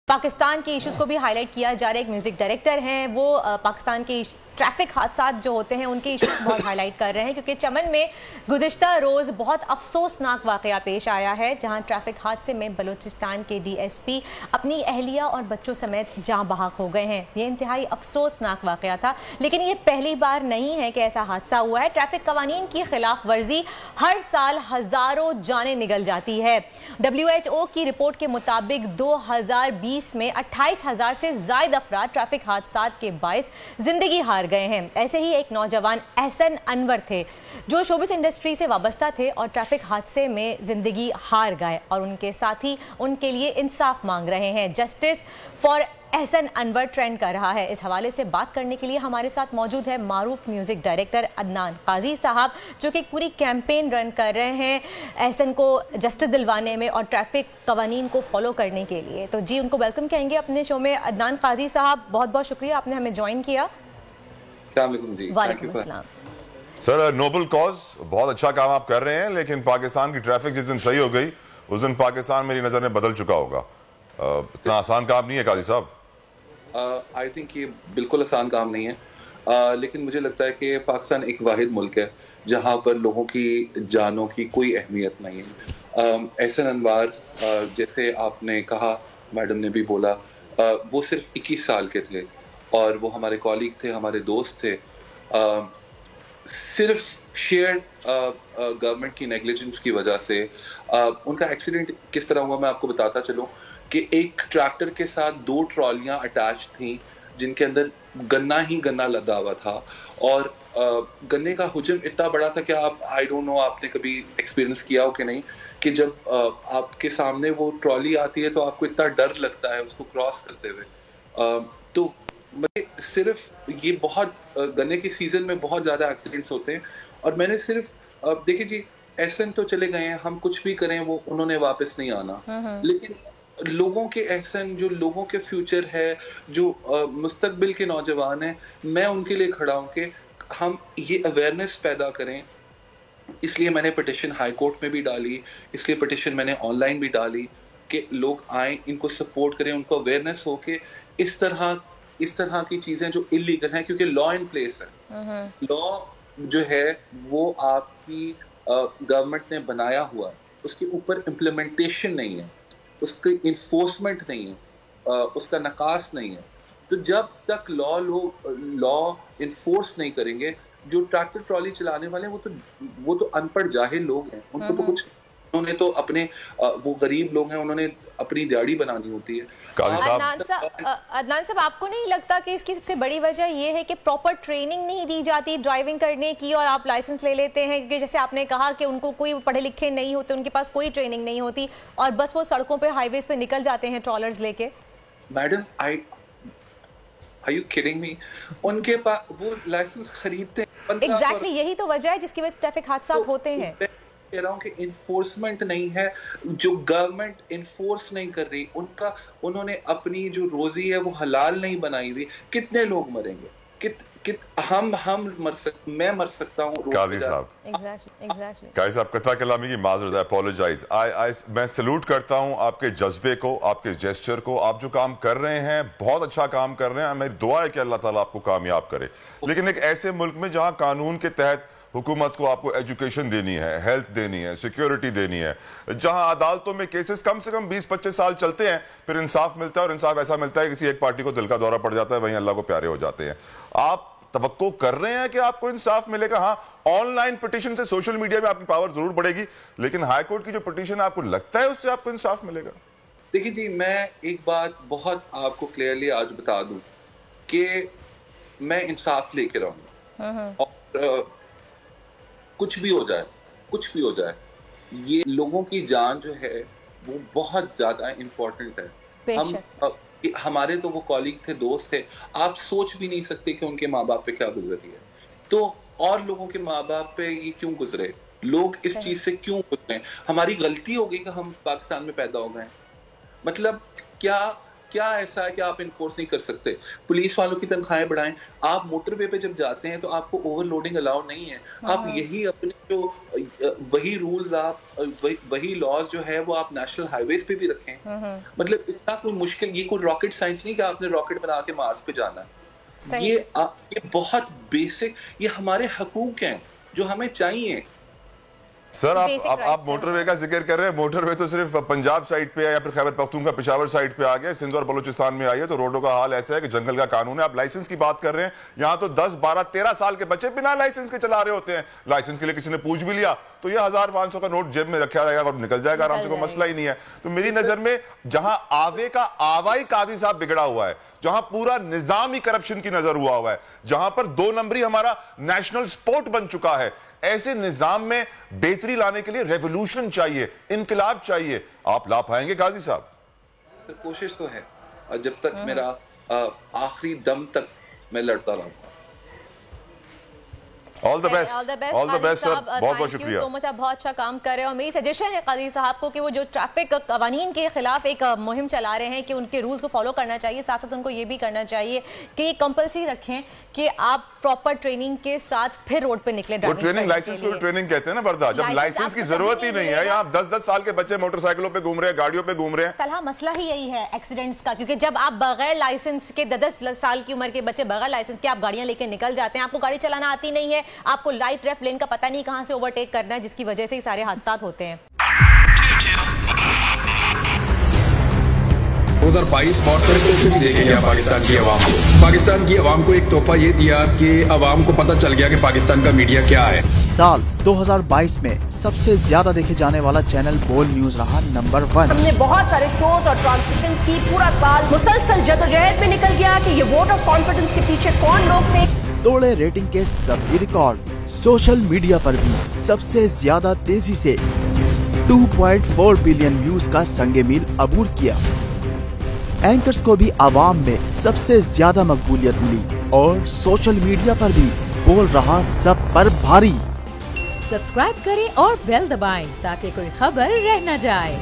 पाकिस्तान के इश्यूज को भी हाईलाइट किया जा रहा है। एक म्यूजिक डायरेक्टर हैं, वो पाकिस्तान के ट्रैफिक हादसा जो होते हैं उनके इश्यूज को बहुत हाईलाइट कर रहे हैं, क्योंकि चमन में गुज़िश्ता रोज़ बहुत अफसोसनाक वाक़या पेश आया है, जहां ट्रैफिक हादसे में बलूचिस्तान के डीएसपी अपनी अहलिया और बच्चों समेत जाँ बहक हो गए हैं। ये इंतहाई अफसोसनाक वाक़या था, लेकिन ये पहली बार नहीं है कि ऐसा हादसा हुआ है। ट्रैफिक कवानीन की खिलाफ वर्जी हर साल हज़ारों जानें निगल जाती है। WHO की रिपोर्ट के मुताबिक 2020 में 28,000 से ज़ायद अफराद ट्रैफिक हादसा के बायस जिंदगी हार गए हैं। ऐसे ही एक नौजवान एहसन अनवर थे, जो शोबिस इंडस्ट्री से वाबस्ता थे और ट्रैफिक हादसे में जिंदगी हार गए, और उनके साथी उनके लिए इंसाफ मांग रहे हैं। Justice for Ehsan Anwar trend कर रहा है। इस हवाले से बात करने के लिए हमारे साथ मौजूद है मारूफ म्यूजिक डायरेक्टर अदनान काजी साहब, जो कि पूरी कैंपेन रन कर रहे हैं एहसन को जस्टिस दिलवाने में और ट्रैफिक कवानीन को फॉलो करने के लिए। तो जी, उनको वेलकम कहेंगे अपने शो में। अदनान काजी साहब, बहुत बहुत शुक्रिया, आपने हमें ज्वाइन किया। वालेकुम अस्सलाम। सर, नोबल कॉज, बहुत अच्छा काम आप कर रहे हैं, लेकिन पाकिस्तान की ट्रैफिक जिस दिन सही हो गई उस दिन पाकिस्तान मेरी नजर में बदल चुका होगा। इतना आसान काम नहीं है काजी साहब। आई थिंक ये बिल्कुल आसान काम नहीं है, लेकिन मुझे लगता है कि पाकिस्तान एक वाहिद मुल्क है जहां पर लोगों की जानों की कोई अहमियत नहीं है। एहसन अनवर, जैसे आपने कहा, मैडम ने भी बोला, वो सिर्फ 21 साल के थे और वो हमारे कॉलीग थे, हमारे दोस्त थे। सिर्फ शेयर गवर्नमेंट की नेग्लिजेंस की वजह से उनका एक्सीडेंट किस तरह हुआ मैं आपको बताता चलूं कि एक ट्रैक्टर के साथ 2 ट्रॉलियां अटैच थी, जिनके अंदर गन्ना ही गन्ना लदा हुआ था, और गन्ने का हुजम इतना बड़ा था कि आप, आई डोंट नो आपने कभी एक्सपीरियंस किया हो कि नहीं, कि जब आपके सामने वो ट्रॉली आती है तो आपको इतना डर लगता है उसको क्रॉस करते हुए। तो मुझे सिर्फ ये बहुत गन्ने की सीजन में बहुत ज्यादा एक्सीडेंट्स होते हैं, और मैंने सिर्फ देखिए जी, एहसन तो चले गए हैं, हम कुछ भी करें वो उन्होंने वापस नहीं आना, लेकिन लोगों के एहसन, जो लोगों के फ्यूचर है, जो मुस्तकबिल के नौजवान हैं, मैं उनके लिए खड़ा हूं कि हम ये अवेयरनेस पैदा करें। इसलिए मैंने पिटिशन हाई कोर्ट में भी डाली, इसलिए पिटिशन मैंने ऑनलाइन भी डाली कि लोग आए, इनको सपोर्ट करें, उनको अवेयरनेस हो कि इस तरह की चीजें जो इलीगल हैं, क्योंकि लॉ इन प्लेस है, लॉ जो है वो आपकी गवर्नमेंट ने बनाया हुआ है, उसके ऊपर इम्प्लीमेंटेशन नहीं है, उसकी इन्फोर्समेंट नहीं है, उसका नकास नहीं है। तो जब तक लॉ इन्फोर्स नहीं करेंगे, जो ट्रैक्टर ट्रॉली चलाने वाले हैं वो तो अनपढ़ जाहिल लोग हैं, उनको तो कुछ, उन्होंने तो अपने वो गरीब लोग हैं, उन्होंने अपनी दिहाड़ी बनानी होती है। अदनान साहब, आपको नहीं लगता कि इसकी सबसे बड़ी वजह ये है कि प्रॉपर ट्रेनिंग नहीं दी जाती ड्राइविंग करने की, और आप लाइसेंस ले लेते हैं क्योंकि जैसे आपने कहा कि उनको कोई पढ़े लिखे नहीं होते, उनके पास कोई ट्रेनिंग नहीं होती, और बस वो सड़कों पे, हाईवेज पे निकल जाते हैं ट्रॉलर्स लेके। Madam, Are you kidding me? उनके पास वो लाइसेंस खरीदते हैं। एग्जैक्टली, यही तो वजह है जिसकी वजह से ट्रैफिक हादसा होते हैं। कह रहा हूं कि इन्फोर्समेंट नहीं है, जो गवर्नमेंट इन्फोर्स नहीं कर रही, उन्होंने अपनी जो रोजी है वो हलाल नहीं बनाई हुई। कितने लोग मरेंगे? हम मैं मर सकता हूँ। काजी साहब, काजी साहब, कथा कलामी की माजरत, अपोलोजाइज। मैं सैल्यूट करता हूँ आपके जज्बे को, आपके जेस्चर को। आप जो काम कर रहे हैं बहुत अच्छा काम कर रहे हैं, मेरी दुआ है कि अल्लाह ताला आपको कामयाब करे। लेकिन एक ऐसे मुल्क में जहाँ कानून के तहत हुकूमत को आपको एजुकेशन देनी है, हेल्थ देनी है, सिक्योरिटी देनी है, जहां अदालतों में केसेस कम से कम 20-25 साल चलते हैं, फिर इंसाफ मिलता है, और इंसाफ ऐसा मिलता है किसी एक पार्टी को दिल का दौरा पड़ जाता है, वहीं अल्लाह को प्यारे हो जाते हैं। आप तवक्को कर रहे हैं कि आपको इंसाफ मिलेगा? हाँ, ऑनलाइन पिटीशन से, सोशल मीडिया में आपकी पावर जरूर बढ़ेगी, लेकिन हाईकोर्ट की जो पिटीशन है, आपको लगता है उससे आपको इंसाफ मिलेगा? देखिए जी, मैं एक बात बहुत आपको क्लियरली आज बता दूं कि मैं इंसाफ लेके रहूंगा, और कुछ भी हो जाए, ये लोगों की जान जो है वो बहुत ज्यादा इंपॉर्टेंट है। हमारे तो वो कॉलीग थे, दोस्त थे, आप सोच भी नहीं सकते कि उनके माँ बाप पे क्या गुजरी है, तो और लोगों के माँ बाप पे ये क्यों गुजरे, लोग इस चीज से क्यों गुजरे। हमारी गलती हो गई कि हम पाकिस्तान में पैदा हो गए। मतलब क्या क्या ऐसा है कि आप इन्फोर्स नहीं कर सकते? पुलिस वालों की तनख्वाहें बढ़ाएं। आप मोटरवे पे जब जाते हैं तो आपको ओवरलोडिंग अलाउ नहीं है। आप यही अपने जो वही रूल्स, आप वही लॉज जो है वो आप नेशनल हाईवेज पे भी रखें। मतलब इतना कोई मुश्किल, ये कोई रॉकेट साइंस नहीं कि आपने रॉकेट बना के मार्स पे जाना है। ये बहुत बेसिक, ये हमारे हकूक हैं जो हमें चाहिए। सर आप मोटरवे का जिक्र कर रहे हैं। मोटरवे तो सिर्फ पंजाब साइड पे है या फिर खैबर पख्तूनख्वा पेशावर साइड पे आ गया, सिंध और बलूचिस्तान में आई है तो रोडों का हाल ऐसा है कि जंगल का कानून है। आप लाइसेंस की बात कर रहे हैं, यहाँ तो 10, 12, 13 साल के बच्चे बिना लाइसेंस के चला रहे होते हैं। लाइसेंस के लिए किसी ने पूछ भी लिया तो ये 1000-500 का नोट जेब में रखा जाएगा और निकल जाएगा आराम से, कोई मसला ही नहीं है। तो मेरी नजर में जहां आवे का आवाई कादी साहब बिगड़ा हुआ है, जहां पूरा निजाम ही करप्शन की नजर हुआ है, जहां पर 2 नंबरी हमारा नेशनल स्पोर्ट बन चुका है, ऐसे निजाम में बेहतरी लाने के लिए रेवोल्यूशन चाहिए, इनकलाब चाहिए। आप ला पाएंगे काजी साहब? तो कोशिश तो है, और जब तक मेरा आखिरी दम तक मैं लड़ता रहूंगा। All the best, all the best sir, बहुत बहुत शुक्रिया। सो मच, आप बहुत अच्छा काम कर रहे हैं और मेरी सजेशन है काजी साहब को कि वो जो ट्रैफिक कवानीन के खिलाफ एक मुहिम चला रहे हैं कि उनके रूल्स को फॉलो करना चाहिए, साथ साथ उनको ये भी करना चाहिए कि कंपल्सरी रखें कि आप प्रॉपर ट्रेनिंग के साथ फिर रोड पे निकले। वो ट्रेनिंग, लाइसेंस को ट्रेनिंग कहते हैं ना बरदा, जब लाइसेंस की जरूरत ही नहीं है। यहाँ 10-10 साल के बच्चे मोटरसाइकिलों पे घूम रहे हैं, गाड़ियों पे घूम रहे हैं। तलहा मसला ही यही है एक्सीडेंट्स का, क्योंकि जब आप बगैर लाइसेंस के 10 साल की उम्र के बच्चे बगैर लाइसेंस के आप गाड़ियां लेके निकल जाते हैं, आपको गाड़ी चलाना आती नहीं है, आपको लाइट रेफ लेन का पता नहीं कहां से ओवरटेक करना है, जिसकी वजह से ही सारे हादसात होते हैं। 2022 बहुत सारे तोहफे भी देखे गया पाकिस्तान की आवाम को। पाकिस्तान की आवाम को एक तोहफा ये दिया कि आवाम को पता चल गया कि पाकिस्तान का मीडिया क्या है। साल 2022 में सबसे ज्यादा देखे जाने वाला चैनल बोल न्यूज रहा नंबर 1। हमने बहुत सारे शोज और ट्रांसमिशंस की, पूरा साल मुसलसल जदोजहद में निकल गया कि ये वोट ऑफ कॉन्फिडेंस के पीछे कौन लोग थे। तोड़े रेटिंग के सभी रिकॉर्ड। सोशल मीडिया पर भी सबसे ज्यादा तेजी से 2.4 बिलियन व्यूज का संगे मील अबूर किया। एंकर्स को भी आवाम में सबसे ज्यादा मकबूलियत मिली और सोशल मीडिया पर भी बोल रहा सब पर भारी। सब्सक्राइब करें और बेल दबाएं ताकि कोई खबर रह न जाए।